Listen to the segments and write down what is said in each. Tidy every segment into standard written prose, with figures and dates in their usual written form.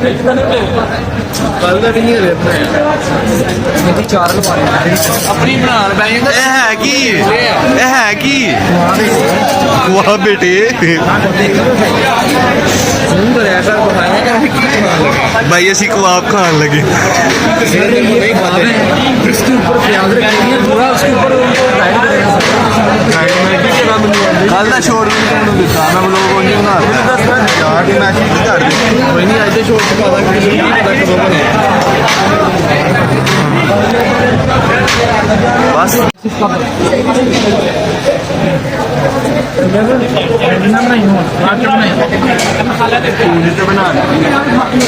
कल का नहीं रहता है चार अपनी बना है की वाह बेटे भाई असी कबाब खान लगे इसके ऊपर प्याज रखेंगे पूरा उसके ऊपर कल का शोर भी नहीं दिता मैं लोग नहीं बना यार मैसेज कर दे कोई नहीं आज शोर पा बस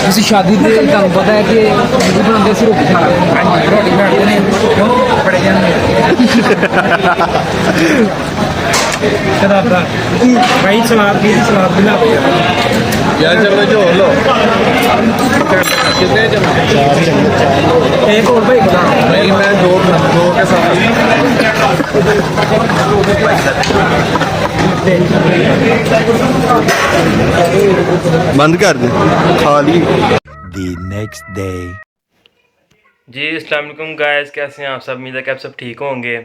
किसी शादी से तुम पता है कि बनाते सिर्फ रोटी खा रोटी खाते हैं क्यों बड़े भाई सलाद भी ला यार चलो जो लो कितने एक और भाई नहीं मैं दो के साथ बंद कर दे खा ली The next day. जी अस्सलाम वालेकुम गाइस, कैसे हैं आप सब? उम्मीद है कि आप सब ठीक होंगे।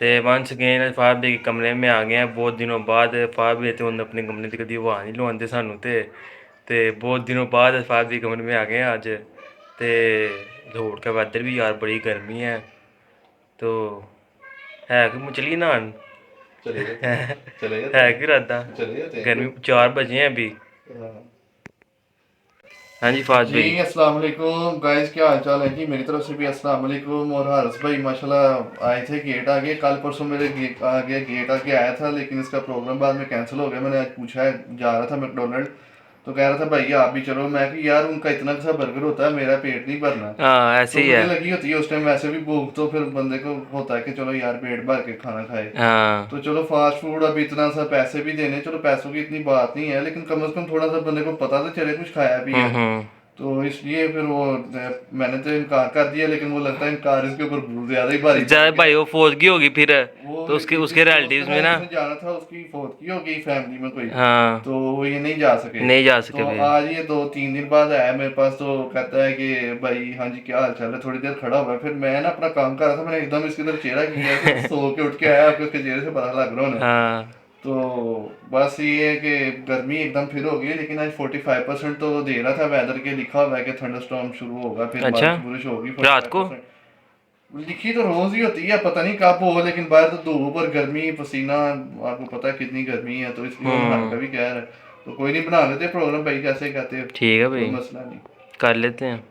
तो वंस अगेन फार के कमरे में आ गए हैं बहुत दिनों बाद। फार भी तो अपने कमरे की कभी हवा नहीं लवाते सानू तो बहुत दिनों बाद फार भी कमरे में आ गए हैं अज। तो लाहौर का वेदर भी यार बड़ी गर्मी है तो है कि चलिए नहान है कि इरादा गर्मी 4 बजे हैं अभी। हाँ जी फाज जी भाई अस्सलाम वालेकुम गाइस, क्या हाल चाल है जी? मेरी तरफ से भी अस्सलाम वालेकुम। और हारिस भाई माशाल्लाह आए थे, गेट आ गए। कल परसों मेरे गेट आके आया था, लेकिन इसका प्रोग्राम बाद में कैंसिल हो गया। मैंने आज पूछा है, जा रहा था मैकडोनल्ड तो कह रहा था भाई आप भी चलो। मैं कि यार उनका इतना सा बर्गर होता है, मेरा पेट नहीं भरना। हाँ ऐसे ही तो है। मुझे लगी होती है उस टाइम वैसे भी भूख, तो फिर बंदे को होता है कि चलो यार पेट भर के खाना खाए। हाँ तो चलो फास्ट फूड, अब इतना सा पैसे भी देने, चलो पैसों की इतनी बात नहीं है, लेकिन कम से कम थोड़ा सा बंदे को पता तो चले कुछ खाया भी है। तो इसलिए फिर वो मैंने तो इनकार कर दिया, लेकिन वो लगता है इनकार इसके ऊपर ज्यादा ही भारी ज्यादा भाई वो फौजगी होगी फिर वो तो उसके रिलेटिव्स में ना जाना था, उसकी फौतगी हो गई फैमिली में कोई। हाँ तो वो ये नहीं जा सके। नहीं जा सके तो फिर। आज ये 2-3 दिन बाद आया मेरे पास, तो कहता है कि भाई हाँ जी क्या हाल चाल है। थोड़ी देर खड़ा हुआ, फिर मैं ना अपना काम कर रहा था, मैंने एकदम इसके इधर चेहरा किया तो सो के उठ के आया, आपके चेहरे से पता लग रहा है। हाँ तो बस ये है कि गर्मी एकदम फिर हो गई, लेकिन आज 45% तो दे रहा था वेदर के, लिखा हुआ है कि थंडरस्टॉर्म शुरू होगा, फिर अच्छा बारिश होगी रात को 45%। लिखी तो रोज ही होती है, पता नहीं कब हो, लेकिन बाहर तो धूप और गर्मी पसीना, आपको पता है कितनी गर्मी है, तो इसलिए नहाने का भी कह रहा है। तो कोई नहीं, बना लेते प्रोग्राम भाई, कैसे कहते हो? ठीक है कोई भाई मसला नहीं। कर लेते हैं।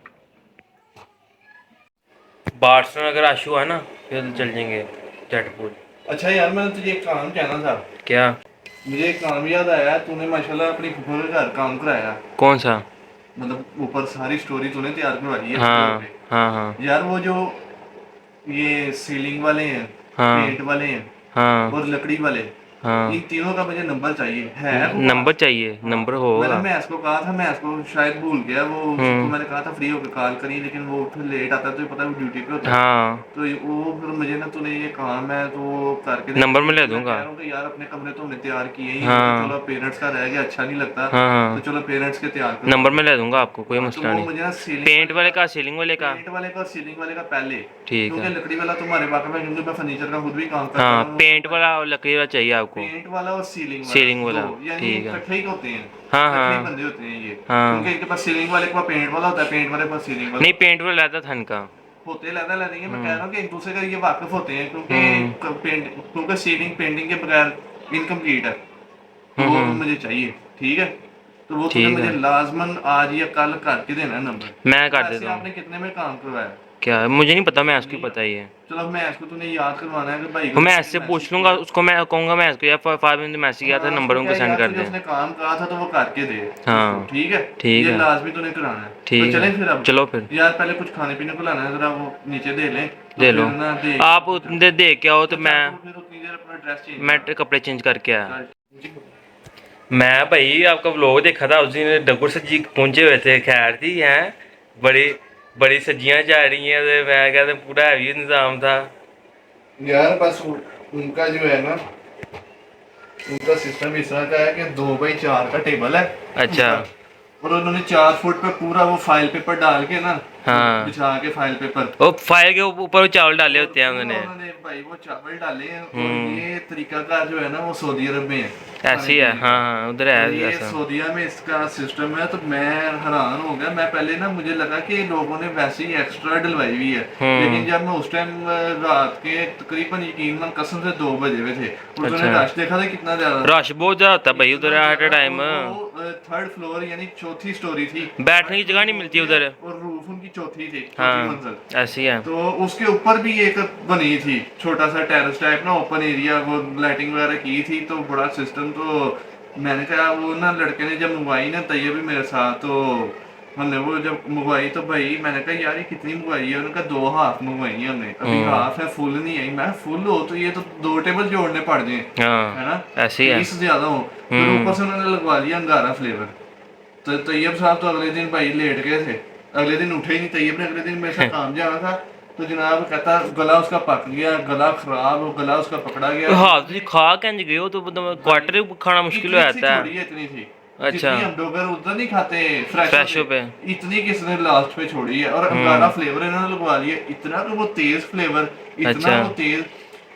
बार्सन अगर आशु है ना फिर चल जाएंगे झटपुर। अच्छा यार, मैंने तुझे एक काम कहना था। क्या? मुझे एक काम याद आया, तूने माशाल्लाह अपनी फूफो के घर काम कराया। कौन सा? मतलब ऊपर सारी स्टोरी तूने तैयार करवाई है। हाँ हाँ हाँ यार वो जो ये सीलिंग वाले हैं, हाँ पेंट वाले हैं हाँ और लकड़ी वाले, हाँ इन तीनों का मुझे नंबर चाहिए है वो? नंबर चाहिए? नंबर होगा। मैंने मैं इसको कहा था, मैं इसको शायद भूल गया, वो उसको मैंने कहा था फ्री होकर कॉल करी, लेकिन वो फिर लेट आता है, तो पता है वो ड्यूटी पे होता है। हाँ तो वो फिर मुझे ना, तूने ये काम है तो करके नंबर मैं ले दूंगा। कह रहा हूँ कि यार अपने कमरे तो हमने तैयार किए ही, हाँ। तो चलो पेरेंट्स का रह गया, अच्छा नहीं लगता। हाँ तो चलो पेरेंट्स के तैयार करो। नंबर मैं ले दूंगा आपको, कोई तो मसला वो नहीं। मुझे ना सीलिंग पेंट वाले का सीलिंग वाले का? पेंट वाले का और सीलिंग वाले का पहले, ठीक क्योंकि है। लकड़ी वाला तुम्हारे वाकई में, क्योंकि मैं फर्नीचर का खुद भी काम करता हाँ हूँ। पेंट वाला और लकड़ी वाला चाहिए आपको? पेंट वाला और सीलिंग सीलिंग वाला, यानी ठीक है। इकट्ठे ही होते हैं। हाँ इकट्ठे ही हाँ बंदे होते हैं ये। हाँ। क्योंकि इनके पास सीलिंग वाले के पास पेंट वाला होता है, पेंट वाले के पास सीलिंग वाला नहीं पेंट वाला लाता था इनका होते लहदा लहदेंगे। मैं कह रहा हूँ कि एक दूसरे का ये वाकिफ होते हैं, क्योंकि सीलिंग पेंटिंग के बगैर इनकम्प्लीट है। तो वो मुझे चाहिए, ठीक है? तो वो तुमने मुझे लाजमन आज या कल करके देना है नंबर। मैं कर देता हूँ। आपने कितने में काम करवाया? क्या मुझे नहीं पता, मैं इसको पता ही है। चलो मैं इसको तूने याद करवाना है कि भाई तो मैं ऐसे पूछ लूंगा उसको, मैं कहूँगा मैं इसको यार 5 मिनट मैसेज किया था, नंबर उनको सेंड कर दें। उसने काम कहा था तो वो करके दे। हाँ ठीक है, ठीक ये है लाजमी तूने कराना है। ठीक तो चलें है फिर अब? चलो फिर यार पहले कुछ खाने पीने को लाना है, जरा वो नीचे दे लें। दे लो आप दे के आओ तो मैं कपड़े चेंज करके आया। मैं भाई आपका व्लॉग देखा था उस दिन, डगुर सज्जी पहुंचे हुए थे, खैर थी हैं बड़ी बड़ी सज्जियां जा रही हैं, तो मैं कहते पूरा हैवी निज़ाम था यार। बस उनका जो है ना, उनका सिस्टम इस तरह का है कि 2x4 का टेबल है। अच्छा और उन्होंने 4 फुट पे पूरा वो फाइल पेपर डाल के ना, हाँ। बिछा के फाइल पेपर, वो फायर के ऊपर वो चावल डाले होते हैं उन्होंने। भाई वो चावल डाले हैं। और ये तरीकाकार जो है ना वो सऊदी अरब में है, ऐसी है। हाँ हाँ, उधर है ये ऐसा। सऊदीया में इसका सिस्टम है। तो मैं हैरान हो गया। मैं पहले ना मुझे लगा कि लोगों ने वैसे ही एक्स्ट्रा डलवाई हुई है, लेकिन जब मैं उस टाइम रात के तकरीबन यकीनन कसम से 2 बजे हुए थे, उन्होंने रश देखा था कितना ज्यादा, रश बहुत ज्यादा होता है भाई उधर at a time. 3rd floor यानी 4थी स्टोरी थी, बैठने की जगह नहीं मिलती उधर। और रूफ उनकी 4थी थी, 4थी हाँ मंजिल। ऐसी है। तो उसके ऊपर भी एक बनी थी छोटा सा टेरेस टाइप ना, ओपन एरिया, वो लाइटिंग वगैरह की थी। तो बड़ा सिस्टम। तो मैंने कहा वो ना लड़के ने जब मंगवाई ना तैयब भी मेरे साथ, तो हमने वो जब मंगवाई तो भाई मैंने कहा यार ये कितनी मंगवाई है? उन्होंने कहा 2 हाफ मंगवाई है हमने, अभी हाफ है, फुल नहीं आई। मैं फुल हो तो ये तो 2 टेबल जोड़ने पड़ जाए, हाँ है ना, ऐसी है। 20 ज्यादा हो। फिर ऊपर से उन्होंने लगवा लिया अंगारा फ्लेवर। तो तैयब साहब तो अगले दिन भाई लेट गए थे, अगले दिन उठे ही नहीं तैयब ने। अगले दिन मेरे साथ काम जाना था, तो जनाब कहता गला उसका पक गया, गला खराब, गला उसका पकड़ा गया। हाँ तुम खा कैंज गए हो तो क्वार्टर खाना मुश्किल हो जाता है। इतनी थी, अच्छा। जितनी हम डोगर उधर नहीं खाते फ्रेशो पे, इतनी किसने लास्ट पे छोड़ी है। और अंगारा फ्लेवर इन्होंने लगवा लिया, इतना तो वो तेज फ्लेवर, इतना वो तेज।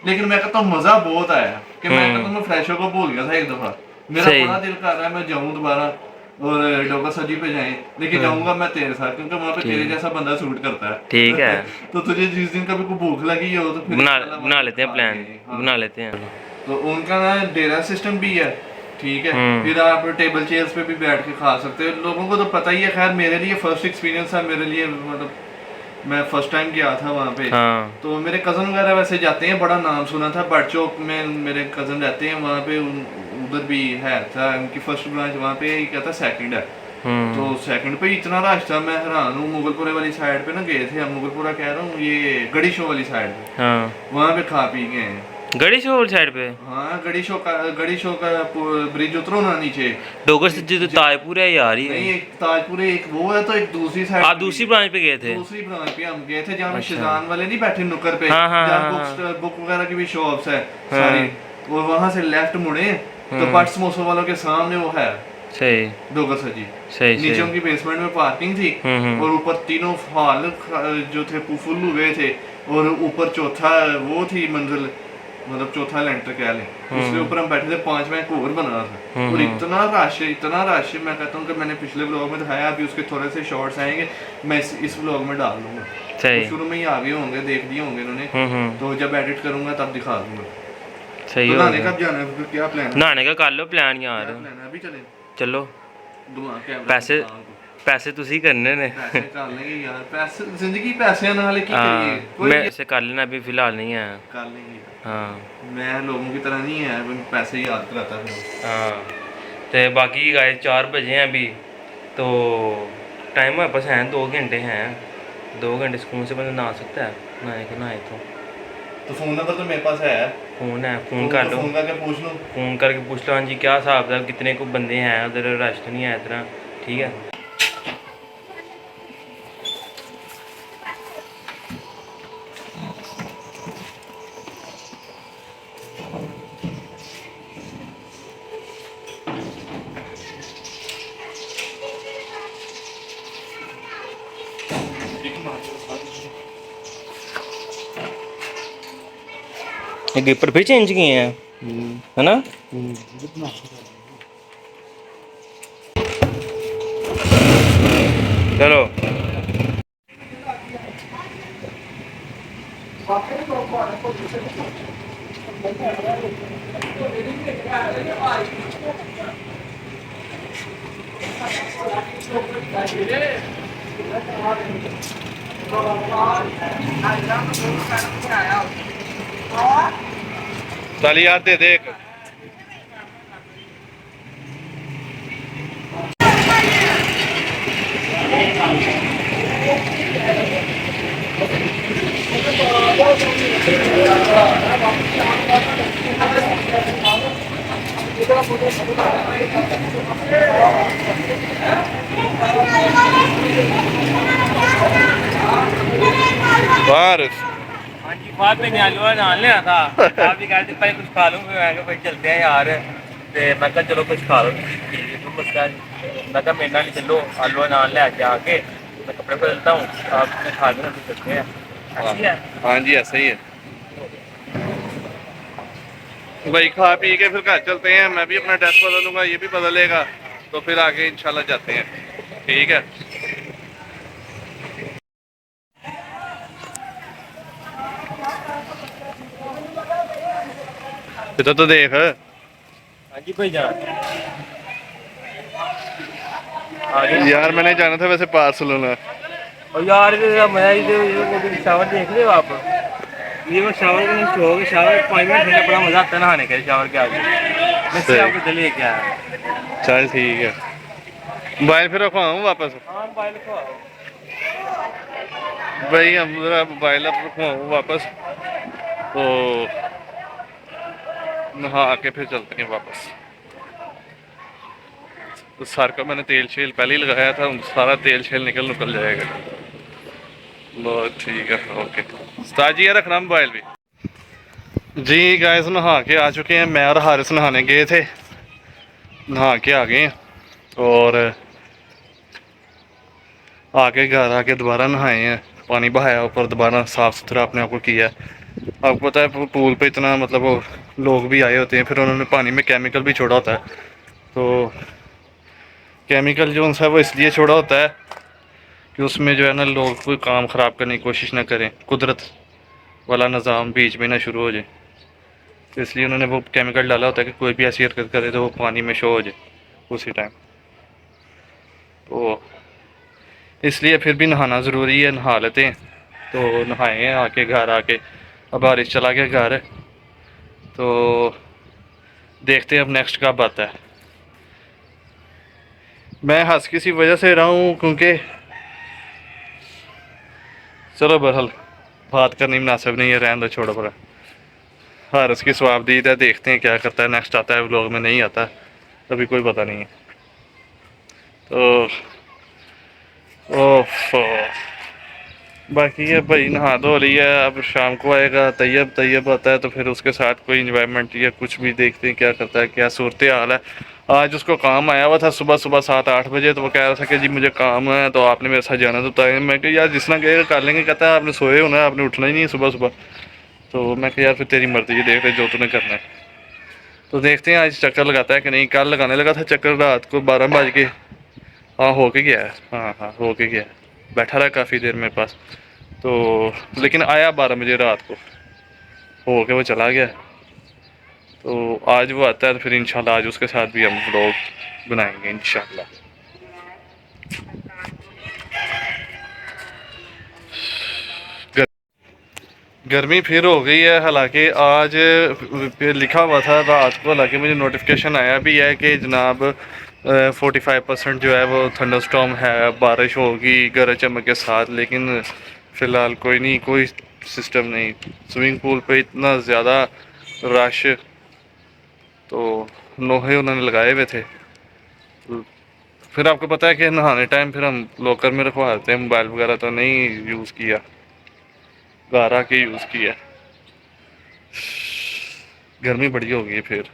लेकिन मैं कहता हूँ मजा बहुत आया कि मैं कहता हूँ मैं फ्रेशो को भूल गया था एक दफा। मेरा बड़ा दिल कर रहा है मैं जाऊँ दोबारा और डोगर सजी पे जाए, लेकिन जाऊंगा मैं तेरे साथ, क्योंकि वहाँ पे तेरे जैसा बंदा सूट करता है। ठीक है। तो तुझे जिस दिन कभी को भूख लगी हो तो फिर बना लेते हैं प्लान, बना लेते हैं। तो उनका ना डेरा सिस्टम भी है, ठीक है। फिर आप टेबल चेयर्स पे भी बैठ के खा सकते हो। लोगों को तो पता ही है। खैर मेरे लिए फर्स्ट एक्सपीरियंस था, मेरे लिए मतलब मैं फर्स्ट टाइम गया था वहाँ पे। हाँ। तो मेरे कज़न वगैरह वैसे जाते हैं, बड़ा नाम सुना था, बट चौक में मेरे कज़न रहते हैं वहाँ पे, उधर भी है था उनकी फर्स्ट ब्रांच वहाँ पे, ही कहता सेकंड है। तो सेकंड पे इतना रश था, मैं हैरान हूँ। मुगलपुरे वाली साइड पे ना गए थे हम, मुगलपुरा कह रहा हूँ, ये गड़ी शो वाली साइड पे, हाँ वहाँ पे खा पी गए हैं। गड़ी शो साइड पे? हाँ गड़ी शो का ब्रिज उतरो ना नीचे, डोगर से जो ताजपुर है यार ही नहीं एक ताजपुरे एक वो है, तो एक दूसरी साइड आप दूसरी ब्रांच पे गए थे? दूसरी ब्रांच पे हम गए थे, जहाँ शिजान वाले नहीं बैठे नुक्कर पे, हाँ, हाँ, जहाँ बुक वगैरह की भी शॉप्स है सारी, वो वहाँ से लेफ्ट मुड़े तो पट समोसों वालों के सामने वो है सही डोगर सजी। सही नीचे उनकी बेसमेंट में पार्किंग थी, और ऊपर तीनों हॉल जो थे फुल हुए थे, और ऊपर चौथा वो थी मंजिल, मतलब चौथा लेंटर कह लें, उसके ऊपर हम बैठे थे, 5 बैंक और बना रहा था। और इतना रश मैं कहता हूँ कि मैंने पिछले ब्लॉग में दिखाया, अभी उसके थोड़े से शॉर्ट्स आएंगे, मैं इस ब्लॉग में डाल दूंगा। सही। तो शुरू में ही आ गए होंगे, देख दिए होंगे इन्होंने, तो जब एडिट करूंगा तब दिखा दूंगा। सही। तो नहाने कब जाना है, फिर क्या प्लान है? नहाने का कर लो प्लान यार, प्लान है अभी चले चलो। घुमा के पैसे ਤੁਸੀਂ करने ने। पैसे कर लेंगे यार, पैसे जिंदगी पैसे नाल की हाँ करिए, कोई मैं ऐसे कर लेना, अभी फिलहाल नहीं है। कर लेंगे। हाँ मैं लोगों की तरह नहीं है पैसे याद कराता फिर। हाँ तो बाकी गाइस 4 बजे हैं अभी, तो टाइम हमारे पास है 2 घंटे हैं, 2 घंटे सुकून से बंदा नहा सकता है, नहाए तो फोन नंबर तो मेरे पास है, फ़ोन है, फ़ोन कर लो, फोन करके पूछ लो, फ़ोन करके पूछ लो हाँ जी क्या हिसाब है, कितने को बंदे हैं उधर, रश तो नहीं है इतना, ठीक है। ये गिपर फिर चेंज किए हैं है ना? चलो चल यार दे दे एक। बारिश हाँ जी, बाद में आलू नाल लेना था, आप भी कहते पहले कुछ खा लूँ, फिर मैं कहा भाई चलते हैं यार, ਤੇ ਮੈਂ ਕਿਹਾ ਚਲੋ ਕੁਝ ਖਾ ਲਓ तो बस मैं कहा मेरे नाल चलो आलू नान ले आके मैं कपड़े बदलता हूँ आप खा के रोटी करते हैं ऐसी है हाँ जी ऐसा ही है भाई खा पी के फिर घर चलते हैं मैं भी अपना ड्रेस बदलूंगा ये भी बदलेगा तो फिर आगे इंशाल्लाह जाते हैं ठीक है इधर तो देख हाँ जी भाई जान आ गए यार मैंने जाना था वैसे बार्सिलोना और यार ये मजा ही शावर देख रहे हो आप ये वो शावर का शौक है शावर 5 मिनट ठंडा बड़ा मजा आता है नहाने के शावर के आगे मैं से आपको जल्दी लेके आया चल ठीक है मोबाइल फिर रखवाऊँ वापस हाँ मोबाइल को भाई हम जरा मोबाइल अब रखवाऊँ वापस तो नहा के फिर चलते हैं वापस तो सर का मैंने तेल शेल पहले ही लगाया था सारा तेल शेल निकल जाएगा बहुत ठीक है ओके उस्ताद जी ये रखना मोबाइल भी जी गाइस नहा के आ चुके हैं मैं और हारिस नहाने गए थे नहा के आ गए और आके घर आके दोबारा नहाए हैं पानी बहाया ऊपर दोबारा साफ़ सुथरा अपने आप को किया आपको पता है पूल पे इतना मतलब वो लोग भी आए होते हैं फिर उन्होंने पानी में केमिकल भी छोड़ा होता है तो केमिकल जो उनसे वो इसलिए छोड़ा होता है कि उसमें जो है ना लोग कोई काम ख़राब करने की कोशिश ना करें कुदरत वाला निज़ाम बीच में ना शुरू हो जाए तो इसलिए उन्होंने वो केमिकल डाला होता है कि कोई भी ऐसी हरकत करे तो वो पानी में शो हो जाए उसी टाइम तो इसलिए फिर भी नहाना ज़रूरी है नहा लेते हैं तो नहाए हैं आके घर आके अब बारिश चला गया घर तो देखते हैं अब नेक्स्ट कब आता है मैं हंस किसी वजह से रहा हूँ क्योंकि चलो बहरहाल बात करनी मुनासिब नहीं है रहने दो छोड़ो पर हर उसकी स्वाबदीद है देखते हैं क्या करता है नेक्स्ट आता है व्लॉग में नहीं आता अभी कोई पता नहीं है तो ओफ बाकी है भाई नहा धो लिया अब शाम को आएगा तैयब आता है तो फिर उसके साथ कोई इंजॉयमेंट या कुछ भी देखते हैं क्या करता है क्या सूरत हाल है आज उसको काम आया हुआ था सुबह 7-8 बजे तो वो कह रहा था कि जी मुझे काम है तो आपने मेरे साथ जाना तो बताया मैं कि यार जिसना गए कर लेंगे कहता है आपने सोए होना है आपने उठना ही नहीं है सुबह तो मैं कि यार फिर तेरी मर्जी है देख रहे जो तूने करना है तो देखते हैं आज चक्कर लगाता है कि नहीं कल लगाने लगा था चक्कर रात को 12 बज के हाँ हो के गया है हाँ हो के गया बैठा रहा काफ़ी देर मेरे पास तो लेकिन आया 12 बजे रात को हो के वो चला गया तो आज वो आता है तो फिर इंशाल्लाह आज उसके साथ भी हम व्लॉग बनाएंगे इंशाल्लाह गर्मी फिर हो गई है हालांकि आज लिखा हुआ था रात को हालांकि मुझे नोटिफिकेशन आया भी है कि जनाब 45% जो है वो थंडरस्टॉर्म है बारिश होगी गरज चमक के साथ लेकिन फ़िलहाल कोई नहीं कोई सिस्टम नहीं स्विमिंग पूल पे इतना ज़्यादा रश तो लोहे उन्होंने लगाए हुए थे फिर आपको पता है कि नहाने टाइम फिर हम लॉकर में रखवा देते हैं मोबाइल वगैरह तो नहीं यूज़ किया घर आके यूज़ किया गर्मी बड़ी हो गई फिर